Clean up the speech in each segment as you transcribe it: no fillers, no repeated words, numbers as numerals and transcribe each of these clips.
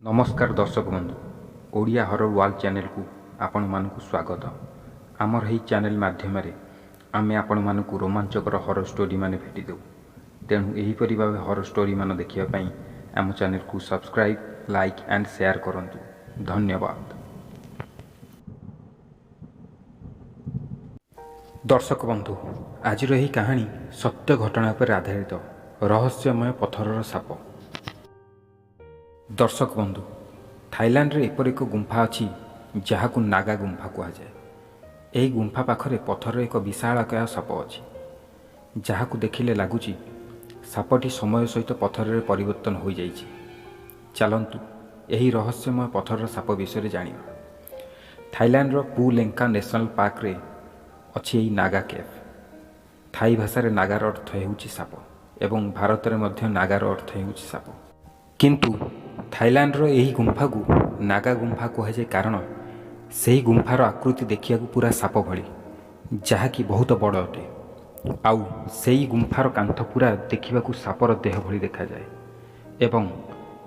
नमस्कार दर्शक बंधु ओडिया हरर वर्ल्ड चैनल को आपण मानकु स्वागत। आमर ही चैनल माध्यम आमे आपण मानकु रोमांचकर हरर स्टोरी माने भेटी देउ। तेणु एहीपरि भावे हरर स्टोरी मान देखिया पई आम चैनल को सब्सक्राइब लाइक एंड शेयर करंतु। धन्यवाद। दर्शक बंधु आज यही कहानी सत्य घटना पर आधारित रहस्यमय पत्थरर साप। दर्शक बंधु थाईलैंड रे एपर एक गुंफा अच्छी जहाँ को नागा गुंफा कह जाए। यही गुंफा पाखरे पत्थर एक विशालकाय साप अच्छी जहाँ को देखिले लगुच सापटी समय सहित पत्थर रे परिवर्तन हो जाइछि। चलंतु यही रहस्यमय पत्थर साप विषय जानिबा। थाईलैंड रो पू लेंका नेशनल पार्क रे अच्छी यही नागा केव। थाई भाषा रे नागार अर्थ हेउछि साप एवं भारत रे मध्य नागार अर्थ हेउछि साप। किंतु थाईलैंड रो यही गुंफा को नागा गुंफा कहुए कारण से गुंफार आकृति देखिया पूरा साप भली जहाँकि बहुत बड़ अटे। आउ से गुंफार कांथ पूरा देखा सापर देह भली देखा जाए एवं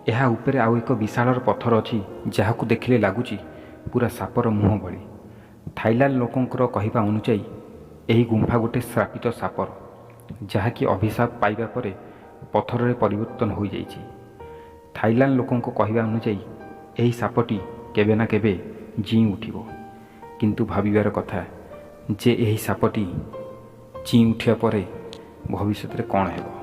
यह उपरे आउ एक विशाल पत्थर अच्छी जहाँ को देखिले लगुच पूरा सापर मुह भली। थाईलैंड लोकंकर कहवा अनुसायी यही गुंफा गोटे श्रापित सापर जहाँकि अभिशाप पाइबा परे पत्थर रे परिवर्तन हो जाइछि। थाईलैंड लोकों कहवा अनुसायी यही सापटी केबे ना केबे जी उठिबो। किंतु भाविबार कथा जे यही सापटी जी उठिया परे भविष्य रे कौन हेबो।